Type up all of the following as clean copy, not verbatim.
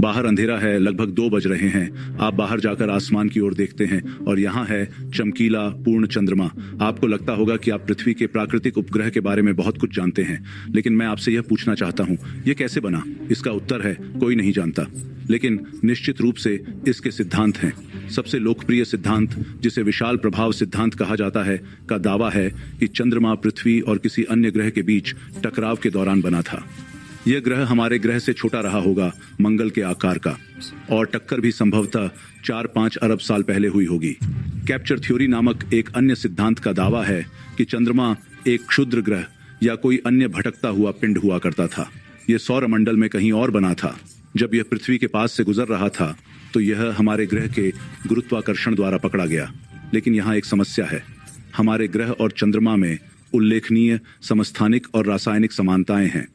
बाहर अंधेरा है, लगभग 2 बज रहे हैं। आप बाहर जाकर आसमान की ओर देखते हैं और यहाँ है चमकीला पूर्ण चंद्रमा। आपको लगता होगा कि आप पृथ्वी के प्राकृतिक उपग्रह के बारे में बहुत कुछ जानते हैं, लेकिन मैं आपसे यह पूछना चाहता हूँ, ये कैसे बना? इसका उत्तर है कोई नहीं जानता, लेकिन निश्चित रूप से इसके सिद्धांत हैं। सबसे लोकप्रिय सिद्धांत, जिसे विशाल प्रभाव सिद्धांत कहा जाता है, का दावा है कि चंद्रमा पृथ्वी और किसी अन्य ग्रह के बीच टकराव के दौरान बना था। यह ग्रह हमारे ग्रह से छोटा रहा होगा, मंगल के आकार का, और टक्कर भी संभवतः 4-5 अरब साल पहले हुई होगी। कैप्चर थ्योरी नामक एक अन्य सिद्धांत का दावा है कि चंद्रमा एक क्षुद्र ग्रह या कोई अन्य भटकता हुआ पिंड हुआ करता था। यह सौरमंडल में कहीं और बना था। जब यह पृथ्वी के पास से गुजर रहा था तो यह हमारे ग्रह के गुरुत्वाकर्षण द्वारा पकड़ा गया। लेकिन यहाँ एक समस्या है। हमारे ग्रह और चंद्रमा में उल्लेखनीय समस्थानिक और रासायनिक समानताएं हैं,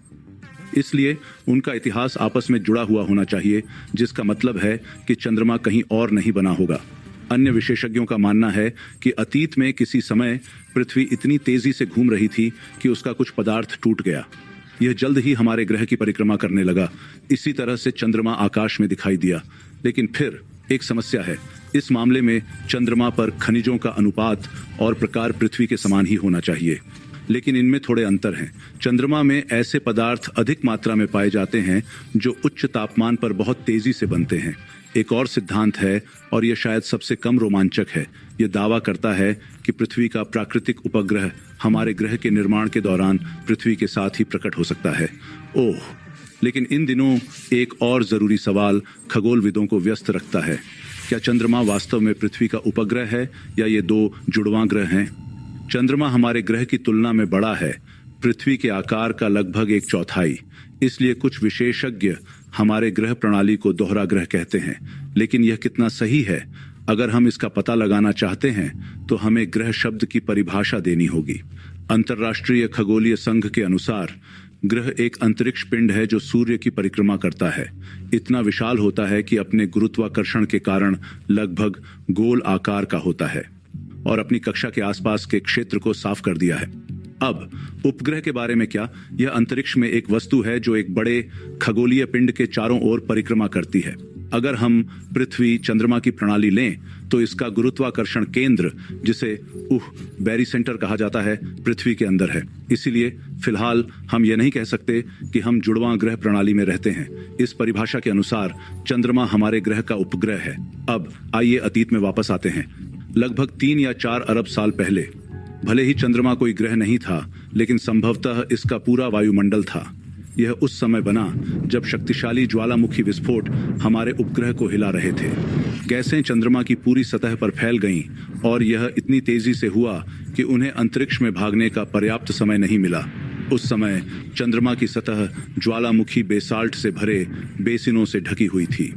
इसलिए उनका इतिहास आपस में जुड़ा हुआ होना चाहिए, जिसका मतलब है कि चंद्रमा कहीं और नहीं बना होगा। अन्य विशेषज्ञों का मानना है कि अतीत में किसी समय पृथ्वी इतनी तेजी से घूम रही थी कि उसका कुछ पदार्थ टूट गया। यह जल्द ही हमारे ग्रह की परिक्रमा करने लगा। इसी तरह से चंद्रमा आकाश में दिखाई दिया। लेकिन फिर एक समस्या है। इस मामले में चंद्रमा पर खनिजों का अनुपात और प्रकार पृथ्वी के समान ही होना चाहिए, लेकिन इनमें थोड़े अंतर हैं। चंद्रमा में ऐसे पदार्थ अधिक मात्रा में पाए जाते हैं जो उच्च तापमान पर बहुत तेजी से बनते हैं। एक और सिद्धांत है, और यह शायद सबसे कम रोमांचक है। यह दावा करता है कि पृथ्वी का प्राकृतिक उपग्रह हमारे ग्रह के निर्माण के दौरान पृथ्वी के साथ ही प्रकट हो सकता है। ओह, लेकिन इन दिनों एक और जरूरी सवाल खगोलविदों को व्यस्त रखता है। क्या चंद्रमा वास्तव में पृथ्वी का उपग्रह है या ये 2 जुड़वां ग्रह हैं? चंद्रमा हमारे ग्रह की तुलना में बड़ा है, पृथ्वी के आकार का लगभग 1/4। इसलिए कुछ विशेषज्ञ हमारे ग्रह प्रणाली को दोहरा ग्रह कहते हैं। लेकिन यह कितना सही है? अगर हम इसका पता लगाना चाहते हैं तो हमें ग्रह शब्द की परिभाषा देनी होगी। अंतर्राष्ट्रीय खगोलीय संघ के अनुसार ग्रह एक अंतरिक्ष पिंड है जो सूर्य की परिक्रमा करता है। इतना विशाल होता है कि अपने गुरुत्वाकर्षण के कारण लगभग गोल आकार का होता है और अपनी कक्षा के आसपास के क्षेत्र को साफ कर दिया है। अब उपग्रह के बारे में क्या? यह अंतरिक्ष में एक वस्तु है जो एक बड़े खगोलीय पिंड के चारों ओर परिक्रमा करती है। अगर हम पृथ्वी चंद्रमा की प्रणाली लें तो इसका गुरुत्वाकर्षण केंद्र, जिसे बैरी सेंटर कहा जाता है, पृथ्वी के अंदर है। इसीलिए फिलहाल हम यह नहीं कह सकते कि हम जुड़वां ग्रह प्रणाली में रहते हैं। इस परिभाषा के अनुसार चंद्रमा हमारे ग्रह का उपग्रह है। अब आइए अतीत में वापस आते हैं। लगभग 3 या 4 अरब साल पहले, भले ही चंद्रमा कोई ग्रह नहीं था, लेकिन संभवतः इसका पूरा वायुमंडल था। यह उस समय बना जब शक्तिशाली ज्वालामुखी विस्फोट हमारे उपग्रह को हिला रहे थे। गैसें चंद्रमा की पूरी सतह पर फैल गईं और यह इतनी तेजी से हुआ कि उन्हें अंतरिक्ष में भागने का पर्याप्त समय नहीं मिला। उस समय चंद्रमा की सतह ज्वालामुखी बेसाल्ट से भरे बेसिनों से ढकी हुई थी।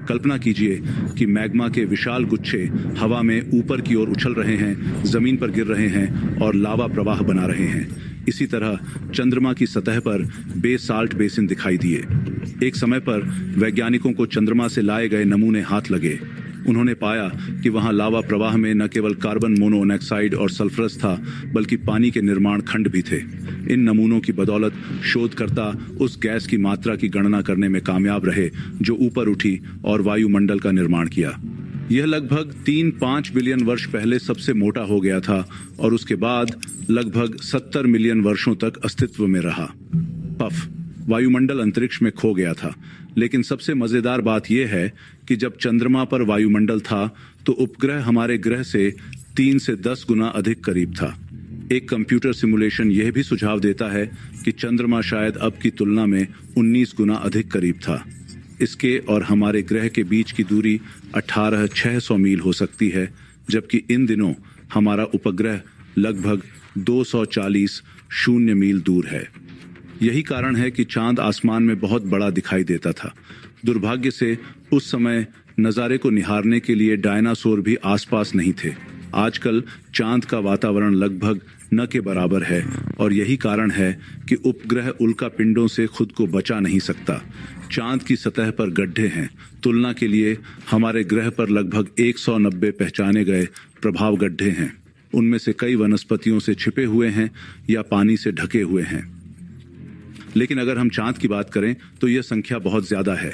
कल्पना कीजिए कि मैग्मा के विशाल गुच्छे हवा में ऊपर की ओर उछल रहे हैं, जमीन पर गिर रहे हैं और लावा प्रवाह बना रहे हैं। इसी तरह चंद्रमा की सतह पर बेसाल्ट बेसिन दिखाई दिए। एक समय पर वैज्ञानिकों को चंद्रमा से लाए गए नमूने हाथ लगे। उन्होंने पाया कि वहां लावा प्रवाह में न केवल कार्बन मोनोऑक्साइड और सल्फरस था, बल्कि पानी के निर्माण खंड भी थे। इन नमूनों की बदौलत शोधकर्ता उस गैस की मात्रा की गणना करने में कामयाब रहे जो ऊपर उठी और वायुमंडल का निर्माण किया। यह लगभग 3-5 बिलियन वर्ष पहले सबसे मोटा हो गया था और उसके बाद लगभग 70 मिलियन वर्षों तक अस्तित्व में रहा। पफ, वायुमंडल अंतरिक्ष में खो गया था। लेकिन सबसे मजेदार बात यह है कि जब चंद्रमा पर वायुमंडल था तो उपग्रह हमारे ग्रह से 3 से 10 गुना अधिक करीब था। एक कंप्यूटर सिमुलेशन यह भी सुझाव देता है कि चंद्रमा शायद अब की तुलना में 19 गुना अधिक करीब था। इसके और हमारे ग्रह के बीच की दूरी 18,600 मील हो सकती है, जबकि इन दिनों हमारा उपग्रह लगभग 240 मील दूर है। यही कारण है कि चांद आसमान में बहुत बड़ा दिखाई देता था। दुर्भाग्य से उस समय नज़ारे को निहारने के लिए डायनासोर भी आसपास नहीं थे। आजकल चांद का वातावरण लगभग न के बराबर है और यही कारण है कि उपग्रह उल्का पिंडों से खुद को बचा नहीं सकता। चांद की सतह पर गड्ढे हैं। तुलना के लिए हमारे ग्रह पर लगभग 190 पहचाने गए प्रभाव गड्ढे हैं। उनमें से कई वनस्पतियों से छिपे हुए हैं या पानी से ढके हुए हैं। लेकिन अगर हम चांद की बात करें तो यह संख्या बहुत ज्यादा है।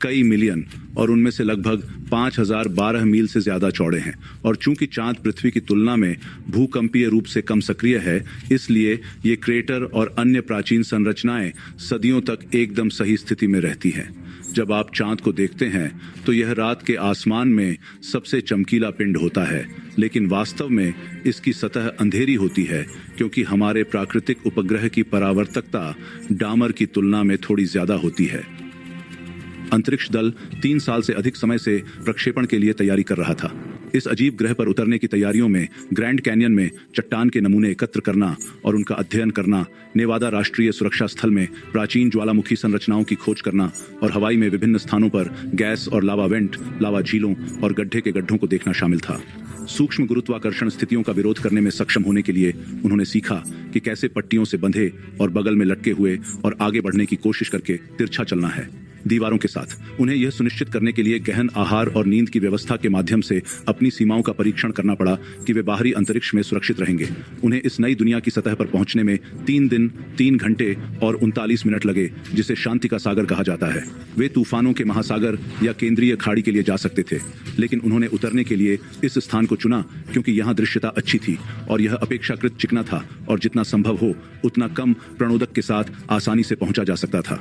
कई मिलियन, और उनमें से लगभग 5012 मील से ज्यादा चौड़े हैं। और चूंकि चांद पृथ्वी की तुलना में भूकंपीय रूप से कम सक्रिय है, इसलिए ये क्रेटर और अन्य प्राचीन संरचनाएं सदियों तक एकदम सही स्थिति में रहती हैं। जब आप चांद को देखते हैं तो यह रात के आसमान में सबसे चमकीला पिंड होता है, लेकिन वास्तव में इसकी सतह अंधेरी होती है, क्योंकि हमारे प्राकृतिक उपग्रह की परावर्तकता डामर की तुलना में थोड़ी ज्यादा होती है। अंतरिक्ष दल 3 साल से अधिक समय से प्रक्षेपण के लिए तैयारी कर रहा था। इस अजीब ग्रह पर उतरने की तैयारियों में ग्रैंड कैनियन में चट्टान के नमूने एकत्र करना और उनका अध्ययन करना, नेवादा राष्ट्रीय सुरक्षा स्थल में प्राचीन ज्वालामुखी संरचनाओं की खोज करना और हवाई में विभिन्न स्थानों पर गैस और लावा वेंट, लावा झीलों और गड्ढे के गड्ढों को देखना शामिल था। सूक्ष्म गुरुत्वाकर्षण स्थितियों का विरोध करने में सक्षम होने के लिए उन्होंने सीखा कि कैसे पट्टियों से बंधे और बगल में लटके हुए और आगे बढ़ने की कोशिश करके तिरछा चलना है दीवारों के साथ। उन्हें यह सुनिश्चित करने के लिए गहन आहार और नींद की व्यवस्था के माध्यम से अपनी सीमाओं का परीक्षण करना पड़ा कि वे बाहरी अंतरिक्ष में सुरक्षित रहेंगे। उन्हें इस नई दुनिया की सतह पर पहुंचने में 3 दिन 3 घंटे और 39 मिनट लगे, जिसे शांति का सागर कहा जाता है। वे तूफानों के महासागर या केंद्रीय खाड़ी के लिए जा सकते थे, लेकिन उन्होंने उतरने के लिए इस स्थान को चुना क्योंकि यहाँ दृश्यता अच्छी थी और यह अपेक्षाकृत चिकना था और जितना संभव हो उतना कम प्रणोदक के साथ आसानी से पहुंचा जा सकता था।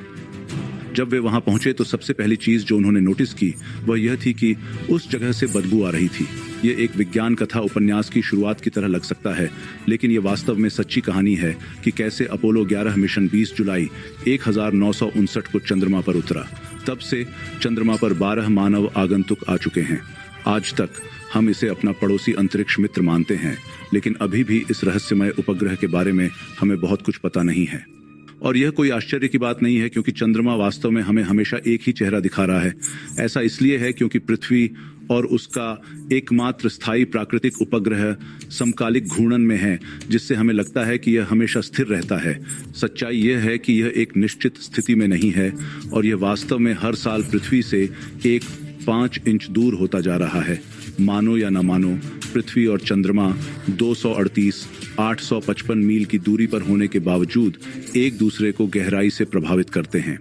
जब वे वहां पहुंचे तो सबसे पहली चीज जो उन्होंने नोटिस की वह यह थी कि उस जगह से बदबू आ रही थी। यह एक विज्ञान कथा उपन्यास की शुरुआत की तरह लग सकता है, लेकिन यह वास्तव में सच्ची कहानी है कि कैसे अपोलो 11 मिशन 20 जुलाई 1959 को चंद्रमा पर उतरा। तब से चंद्रमा पर 12 मानव आगंतुक आ चुके हैं। आज तक हम इसे अपना पड़ोसी अंतरिक्ष मित्र मानते हैं, लेकिन अभी भी इस रहस्यमय उपग्रह के बारे में हमें बहुत कुछ पता नहीं है। और यह कोई आश्चर्य की बात नहीं है, क्योंकि चंद्रमा वास्तव में हमें हमेशा एक ही चेहरा दिखा रहा है। ऐसा इसलिए है क्योंकि पृथ्वी और उसका एकमात्र स्थायी प्राकृतिक उपग्रह समकालिक घूर्णन में है, जिससे हमें लगता है कि यह हमेशा स्थिर रहता है। सच्चाई यह है कि यह एक निश्चित स्थिति में नहीं है और यह वास्तव में हर साल पृथ्वी से 5 इंच दूर होता जा रहा है। मानो या न मानो, पृथ्वी और चंद्रमा 238,855 मील की दूरी पर होने के बावजूद एक दूसरे को गहराई से प्रभावित करते हैं।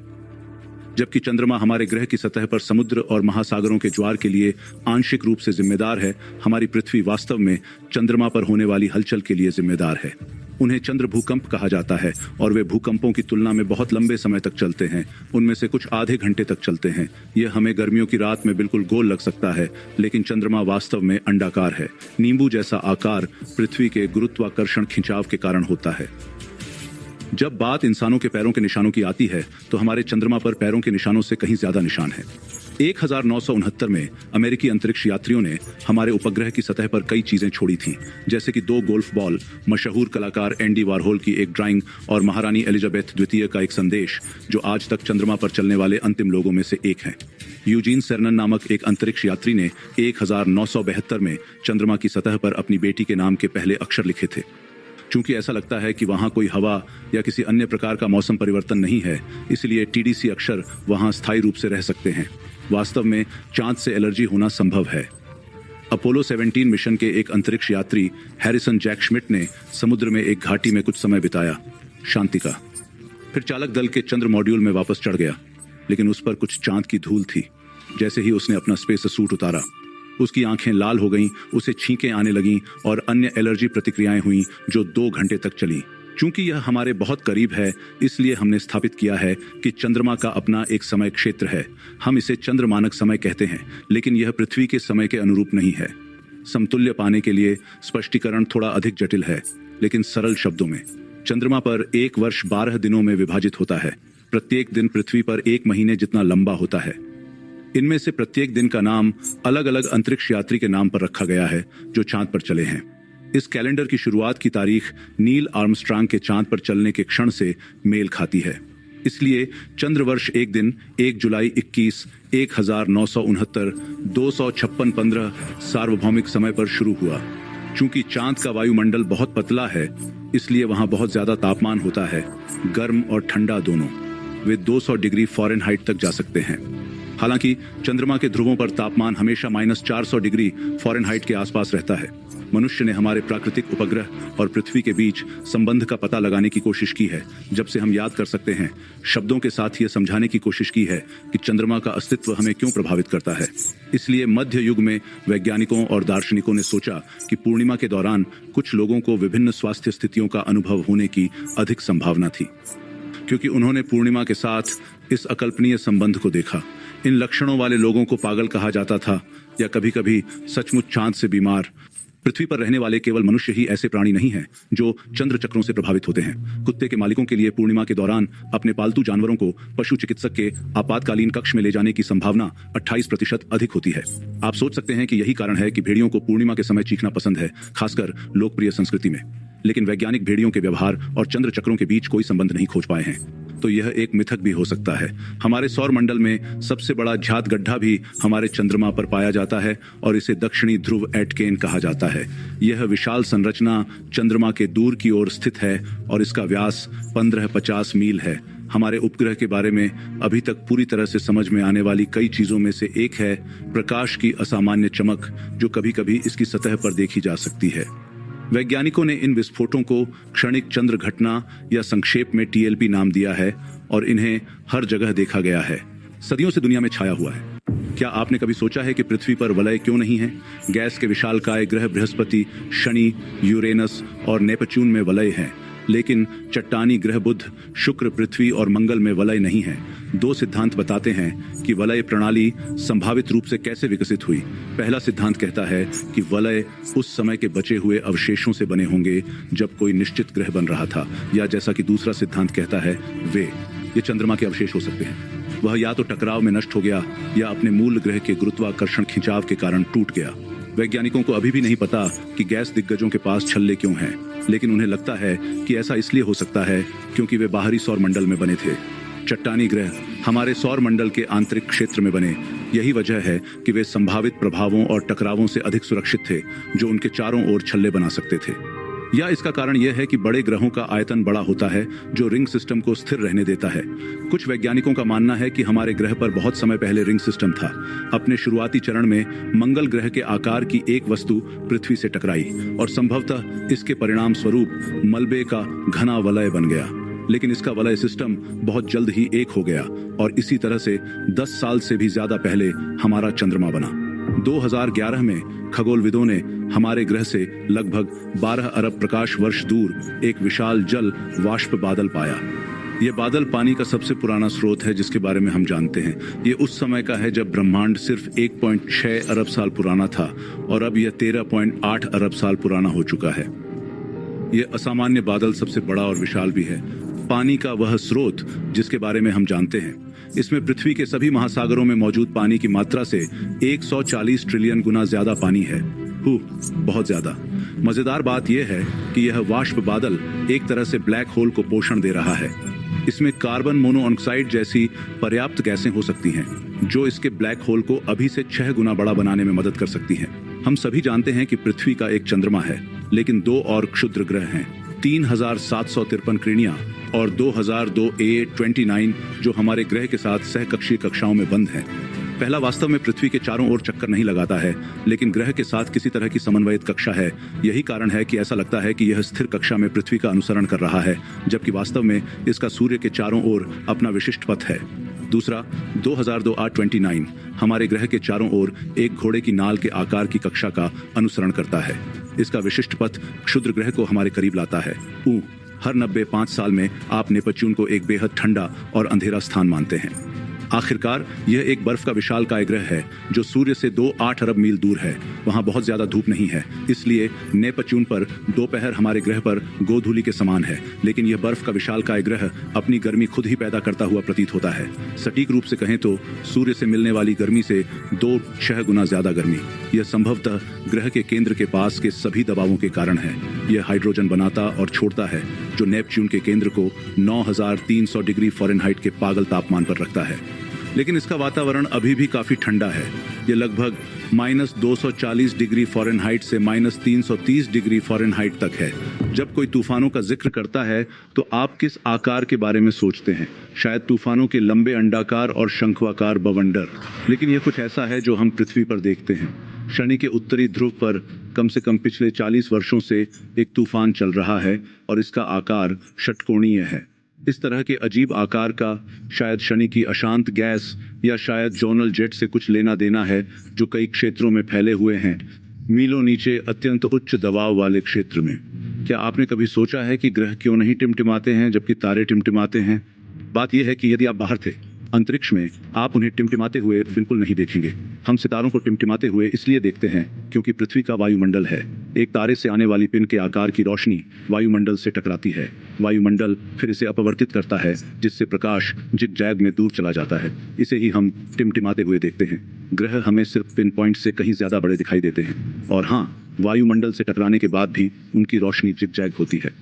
जबकि चंद्रमा हमारे ग्रह की सतह पर समुद्र और महासागरों के ज्वार के लिए आंशिक रूप से जिम्मेदार है, हमारी पृथ्वी वास्तव में चंद्रमा पर होने वाली हलचल के लिए जिम्मेदार है। उन्हें चंद्र भूकंप कहा जाता है और वे भूकंपों की तुलना में बहुत लंबे समय तक चलते हैं। उनमें से कुछ आधे घंटे तक चलते हैं। यह हमें गर्मियों की रात में बिल्कुल गोल लग सकता है, लेकिन चंद्रमा वास्तव में अंडाकार है। नींबू जैसा आकार पृथ्वी के गुरुत्वाकर्षण खिंचाव के कारण होता है। जब बात इंसानों के पैरों के निशानों की आती है तो हमारे चंद्रमा पर पैरों के निशानों से कहीं ज्यादा निशान है। 1969 में अमेरिकी अंतरिक्ष यात्रियों ने हमारे उपग्रह की सतह पर कई चीजें छोड़ी थीं, जैसे कि 2 गोल्फ बॉल, मशहूर कलाकार एंडी वारहोल की एक ड्राइंग और महारानी एलिजाबेथ द्वितीय का एक संदेश, जो आज तक चंद्रमा पर चलने वाले अंतिम लोगों में से एक हैं। यूजीन सेरनन नामक एक अंतरिक्ष यात्री ने 1972 में चंद्रमा की सतह पर अपनी बेटी के नाम के पहले अक्षर लिखे थे। चूंकि ऐसा लगता है कि वहां कोई हवा या किसी अन्य प्रकार का मौसम परिवर्तन नहीं है, इसलिए TDC अक्षर वहां स्थायी रूप से रह सकते हैं। वास्तव में चांद से एलर्जी होना संभव है। अपोलो 17 मिशन के एक अंतरिक्ष यात्री हैरिसन जैक श्मिट ने समुद्र में एक घाटी में कुछ समय बिताया, शांति का। फिर चालक दल के चंद्र मॉड्यूल में वापस चढ़ गया, लेकिन उस पर कुछ चांद की धूल थी। जैसे ही उसने अपना स्पेस सूट उतारा, उसकी आंखें लाल हो गईं, उसे छींकें आने लगीं और अन्य एलर्जी प्रतिक्रियाएं हुईं जो 2 घंटे तक चली। चूंकि यह हमारे बहुत करीब है, इसलिए हमने स्थापित किया है कि चंद्रमा का अपना एक समय क्षेत्र है। हम इसे चंद्र मानक समय कहते हैं, लेकिन यह पृथ्वी के समय के अनुरूप नहीं है। समतुल्य पाने के लिए स्पष्टीकरण थोड़ा अधिक जटिल है, लेकिन सरल शब्दों में, चंद्रमा पर एक वर्ष 12 दिनों में विभाजित होता है। प्रत्येक दिन पृथ्वी पर 1 महीने जितना लंबा होता है। इनमें से प्रत्येक दिन का नाम अलग अलग अंतरिक्ष यात्री के नाम पर रखा गया है जो चांद पर चले हैं। इस कैलेंडर की शुरुआत की तारीख नील आर्मस्ट्रांग के चांद पर चलने के क्षण से मेल खाती है। इसलिए चंद्रवर्ष एक दिन 1 जुलाई 21 1969 256-15 सार्वभौमिक समय पर शुरू हुआ। चूंकि चांद का वायुमंडल बहुत पतला है, इसलिए वहां बहुत ज्यादा तापमान होता है, गर्म और ठंडा दोनों। वे 200 डिग्री फ़ारेनहाइट तक जा सकते हैं। हालांकि चंद्रमा के ध्रुवों पर तापमान हमेशा -400 डिग्री फ़ारेनहाइट के आसपास रहता है। मनुष्य ने हमारे प्राकृतिक उपग्रह और पृथ्वी के बीच संबंध का पता लगाने की कोशिश की है। जब से हम याद कर सकते हैं, शब्दों के साथ यह समझाने की कोशिश की है कि चंद्रमा का अस्तित्व हमें क्यों प्रभावित करता है। इसलिए मध्य युग में वैज्ञानिकों और दार्शनिकों ने सोचा कि पूर्णिमा के दौरान कुछ लोगों को विभिन्न स्वास्थ्य स्थितियों का अनुभव होने की अधिक संभावना थी, क्योंकि उन्होंने पूर्णिमा के साथ इस अकल्पनीय संबंध को देखा। इन लक्षणों वाले लोगों को पागल कहा जाता था, या कभी कभी सचमुच चांद से बीमार। पृथ्वी पर रहने वाले केवल मनुष्य ही ऐसे प्राणी नहीं हैं जो चंद्र चक्रों से प्रभावित होते हैं। कुत्ते के मालिकों के लिए पूर्णिमा के दौरान अपने पालतू जानवरों को पशु चिकित्सक के आपातकालीन कक्ष में ले जाने की संभावना 28% अधिक होती है। आप सोच सकते हैं कि यही कारण है कि भेड़ियों को पूर्णिमा के समय चीखना पसंद है, खासकर लोकप्रिय संस्कृति में। लेकिन वैज्ञानिक भेड़ियों के व्यवहार और चंद्र चक्रों के बीच कोई संबंध नहीं खोज पाए हैं, तो यह एक मिथक भी हो सकता है। हमारे सौर मंडल में सबसे बड़ा झात गड्ढा भी हमारे चंद्रमा पर पाया जाता है और इसे दक्षिणी ध्रुव एटकेन कहा जाता है। यह विशाल संरचना चंद्रमा के दूर की ओर स्थित है और इसका व्यास 1550 मील है। हमारे उपग्रह के बारे में अभी तक पूरी तरह से समझ में आने वाली कई चीजों में से एक है प्रकाश की असामान्य चमक, जो कभी कभी इसकी सतह पर देखी जा सकती है। वैज्ञानिकों ने इन विस्फोटों को क्षणिक चंद्र घटना या संक्षेप में TLP नाम दिया है और इन्हें हर जगह देखा गया है। सदियों से दुनिया में छाया हुआ है। क्या आपने कभी सोचा है कि पृथ्वी पर वलय क्यों नहीं है? गैस के विशालकाय ग्रह बृहस्पति, शनि, यूरेनस और नेपच्यून में वलय हैं, लेकिन चट्टानी ग्रह बुध, शुक्र, पृथ्वी और मंगल में वलय नहीं है। दो सिद्धांत बताते हैं कि वलय प्रणाली संभावित रूप से कैसे विकसित हुई। पहला सिद्धांत कहता है कि वलय उस समय के बचे हुए अवशेषों से बने होंगे जब कोई निश्चित ग्रह बन रहा था, या जैसा कि दूसरा सिद्धांत कहता है, ये चंद्रमा के अवशेष हो सकते हैं। वह या तो टकराव में नष्ट हो गया या अपने मूल ग्रह के गुरुत्वाकर्षण खिंचाव के कारण टूट गया। वैज्ञानिकों को अभी भी नहीं पता कि गैस दिग्गजों के पास छल्ले क्यों हैं, लेकिन उन्हें लगता है कि ऐसा इसलिए हो सकता है क्योंकि वे बाहरी सौर मंडल में बने थे। चट्टानी ग्रह हमारे सौर मंडल के आंतरिक क्षेत्र में बने। यही वजह है कि वे संभावित प्रभावों और टकरावों से अधिक सुरक्षित थे, जो उनके चारों ओर छल्ले बना सकते थे। या इसका कारण यह है कि बड़े ग्रहों का आयतन बड़ा होता है, जो रिंग सिस्टम को स्थिर रहने देता है। कुछ वैज्ञानिकों का मानना है कि हमारे ग्रह पर बहुत समय पहले रिंग सिस्टम था। अपने शुरुआती चरण में मंगल ग्रह के आकार की एक वस्तु पृथ्वी से टकराई और संभवतः इसके परिणाम स्वरूप मलबे का घना वलय बन गया। लेकिन इसका वलय सिस्टम बहुत जल्द ही एक हो gaya और इसी तरह से 10 साल से भी ज्यादा पहले हमारा चंद्रमा बना। 2011 में खगोलविदों ने हमारे ग्रह से लगभग 12 अरब प्रकाश वर्ष दूर एक विशाल जल वाष्प बादल पाया। यह बादल पानी का सबसे पुराना स्रोत है जिसके बारे में हम जानते हैं। ये उस समय का है जब ब्रह्मांड सिर्फ 1.6 अरब साल पुराना था और अब यह 13.8 अरब साल पुराना हो चुका है। यह असामान्य बादल सबसे बड़ा और विशाल भी है। पानी का वह स्रोत जिसके बारे में हम जानते हैं। इसमें पृथ्वी के सभी महासागरों में मौजूद पानी की मात्रा से 140 ट्रिलियन गुना ज्यादा पानी है। बहुत ज्यादा। मजेदार बात यह है कि यह वाष्प बादल एक तरह से ब्लैक होल को पोषण दे रहा है। इसमें कार्बन मोनोऑक्साइड जैसी पर्याप्त गैसें हो सकती हैं, जो इसके ब्लैक होल को अभी से 6 गुना बड़ा बनाने में मदद कर सकती हैं। हम सभी जानते हैं कि पृथ्वी का एक चंद्रमा है, लेकिन 2 और क्षुद्र ग्रह हैं, 3753 क्रिनिया और 2002 A29, जो हमारे ग्रह के साथ सहकक्षीय कक्षाओं में बंद हैं। पहला वास्तव में पृथ्वी के चारों ओर चक्कर नहीं लगाता है, लेकिन ग्रह के साथ किसी तरह की समन्वयित कक्षा है। यही कारण है कि ऐसा लगता है कि यह स्थिर कक्षा में पृथ्वी का अनुसरण कर रहा है, जबकि वास्तव में इसका सूर्य के चारों ओर अपना विशिष्ट पथ है। दूसरा, 2002 A29 हमारे ग्रह के चारों ओर एक घोड़े की नाल के आकार की कक्षा का अनुसरण करता है। इसका विशिष्ट पथ क्षुद्र ग्रह को हमारे करीब लाता है। हर 95 साल में आप नेपच्यून को एक बेहद ठंडा और अंधेरा स्थान मानते हैं। आखिरकार यह एक बर्फ का विशालकाय ग्रह है जो सूर्य से 2.8 अरब मील दूर है। वहां बहुत ज्यादा धूप नहीं है, इसलिए नेपच्यून पर दोपहर हमारे ग्रह पर गोधूलि के समान है। लेकिन यह बर्फ का विशालकाय ग्रह अपनी गर्मी खुद ही पैदा करता हुआ प्रतीत होता है। सटीक रूप से कहें तो सूर्य से मिलने वाली गर्मी से 2-6 गुना ज्यादा गर्मी। यह संभवतः ग्रह के केंद्र के पास के सभी दबावों के कारण है। यह हाइड्रोजन बनाता और छोड़ता है, जो नेपच्यून के केंद्र को 9300 डिग्री फ़ारेनहाइट के पागल तापमान पर रखता है। लेकिन इसका वातावरण अभी भी काफी ठंडा है। यह लगभग -240 डिग्री फ़ारेनहाइट से -330 डिग्री फ़ारेनहाइट तक है। जब कोई तूफानों का जिक्र करता है तो आप किस आकार के बारे में सोचते हैं? शायद तूफानों के लंबे अंडाकार और शंखवाकार बवंडर। लेकिन यह कुछ ऐसा है जो हम पृथ्वी पर देखते हैं। शनि के उत्तरी ध्रुव पर कम से कम पिछले 40 वर्षों से एक तूफान चल रहा है और इसका आकार षटकोणीय है। इस तरह के अजीब आकार का शायद शनि की अशांत गैस या शायद जोनल जेट से कुछ लेना देना है, जो कई क्षेत्रों में फैले हुए हैं, मीलों नीचे अत्यंत उच्च दबाव वाले क्षेत्र में। क्या आपने कभी सोचा है कि ग्रह क्यों नहीं टिमटिमाते हैं जबकि तारे टिमटिमाते हैं? बात यह है कि यदि आप बाहर थे अंतरिक्ष में, आप उन्हें टिमटिमाते हुए बिल्कुल नहीं देखेंगे। हम सितारों को टिमटिमाते हुए इसलिए देखते हैं क्योंकि पृथ्वी का वायुमंडल है। एक तारे से आने वाली पिन के आकार की रोशनी वायुमंडल से टकराती है। वायुमंडल फिर इसे अपवर्तित करता है, जिससे प्रकाश जिगजैग में दूर चला जाता है। इसे ही हम टिमटिमाते हुए देखते हैं। ग्रह हमें सिर्फ पिन पॉइंट से कहीं ज्यादा बड़े दिखाई देते हैं, और हाँ, वायुमंडल से टकराने के बाद भी उनकी रोशनी जिगजैग होती है।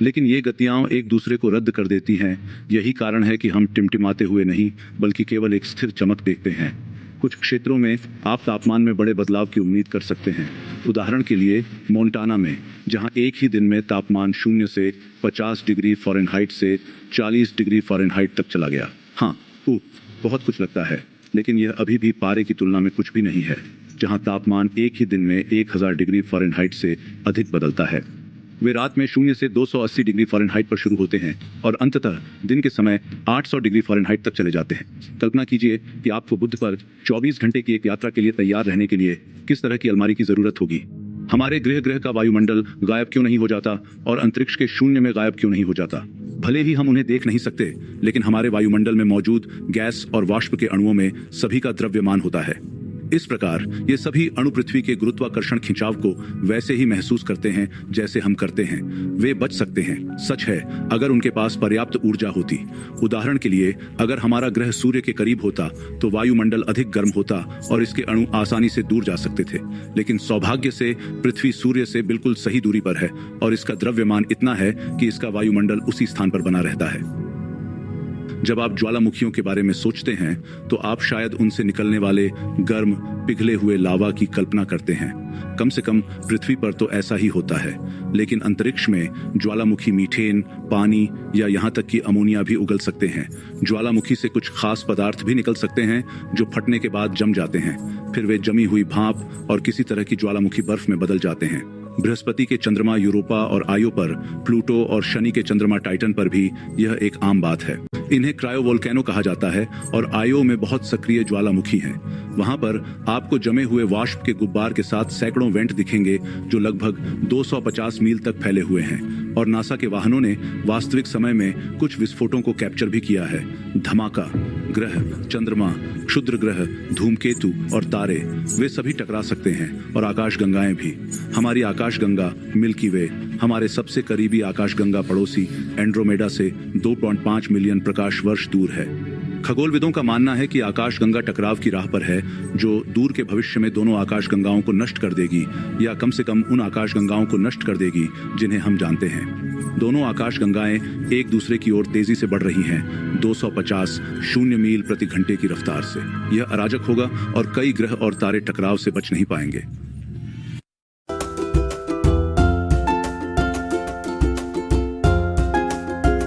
लेकिन ये गतियाँ एक दूसरे को रद्द कर देती हैं। यही कारण है कि हम टिमटिमाते हुए नहीं, बल्कि केवल एक स्थिर चमक देखते हैं। कुछ क्षेत्रों में आप तापमान में बड़े बदलाव की उम्मीद कर सकते हैं। उदाहरण के लिए मोंटाना में, जहां एक ही दिन में तापमान 0 से 50 डिग्री फ़ारेनहाइट से 40 डिग्री फ़ारेनहाइट तक चला गया। हाँ, बहुत कुछ लगता है, लेकिन यह अभी भी पारे की तुलना में कुछ भी नहीं है, जहां तापमान एक ही दिन में 1000 डिग्री फ़ारेनहाइट से अधिक बदलता है। वे रात में 0 से 280 डिग्री फ़ारेनहाइट पर शुरू होते हैं और अंततः दिन के समय 800 डिग्री फ़ारेनहाइट तक चले जाते हैं। कल्पना कीजिए कि आपको बुध पर 24 घंटे की एक यात्रा के लिए तैयार रहने के लिए किस तरह की अलमारी की ज़रूरत होगी। हमारे ग्रह का वायुमंडल गायब क्यों नहीं हो जाता और अंतरिक्ष के शून्य में गायब क्यों नहीं हो जाता? भले ही हम उन्हें देख नहीं सकते, लेकिन हमारे वायुमंडल में मौजूद गैस और वाष्प के अणुओं में सभी का द्रव्यमान होता है। इस प्रकार ये सभी अणु पृथ्वी के गुरुत्वाकर्षण खिंचाव को वैसे ही महसूस करते हैं जैसे हम करते हैं। वे बच सकते हैं, सच है, अगर उनके पास पर्याप्त ऊर्जा होती। उदाहरण के लिए, अगर हमारा ग्रह सूर्य के करीब होता तो वायुमंडल अधिक गर्म होता और इसके अणु आसानी से दूर जा सकते थे। लेकिन सौभाग्य से पृथ्वी सूर्य से बिल्कुल सही दूरी पर है और इसका द्रव्यमान इतना है कि इसका वायुमंडल उसी स्थान पर बना रहता है। जब आप ज्वालामुखियों के बारे में सोचते हैं तो आप शायद उनसे निकलने वाले गर्म पिघले हुए लावा की कल्पना करते हैं। कम से कम पृथ्वी पर तो ऐसा ही होता है, लेकिन अंतरिक्ष में ज्वालामुखी मीथेन, पानी या यहाँ तक कि अमोनिया भी उगल सकते हैं। ज्वालामुखी से कुछ खास पदार्थ भी निकल सकते हैं जो फटने के बाद जम जाते हैं। फिर वे जमी हुई भाप और किसी तरह की ज्वालामुखी बर्फ में बदल जाते हैं। बृहस्पति के चंद्रमा यूरोपा और आयो पर, प्लूटो और शनि के चंद्रमा टाइटन पर भी यह एक आम बात है। इन्हें क्रायोवोल्केनो कहा जाता है और आयो में बहुत सक्रिय ज्वालामुखी हैं। वहां पर आपको जमे हुए वाष्प के गुब्बार के साथ सैकड़ों वेंट दिखेंगे जो लगभग 250 मील तक फैले हुए हैं, और नासा के वाहनों ने वास्तविक समय में कुछ विस्फोटों को कैप्चर भी किया है। धमाका, ग्रह, चंद्रमा, क्षुद्र ग्रह, धूमकेतु और तारे, वे सभी टकरा सकते हैं, और आकाशगंगाएं भी। हमारी आकाशगंगा मिल्की वे हमारे सबसे करीबी आकाशगंगा पड़ोसी एंड्रोमेडा से 2.5 मिलियन प्रकाश वर्ष दूर है। खगोलविदों का मानना है कि आकाशगंगा टकराव की राह पर है, जो दूर के भविष्य में दोनों आकाशगंगाओं को नष्ट कर देगी, या कम से कम उन आकाशगंगाओं को नष्ट कर देगी जिन्हें हम जानते हैं। दोनों आकाशगंगाएं एक दूसरे की ओर तेजी से बढ़ रही हैं, 250 मील प्रति घंटे की रफ्तार से। यह अराजक होगा और कई ग्रह और तारे टकराव से बच नहीं पाएंगे।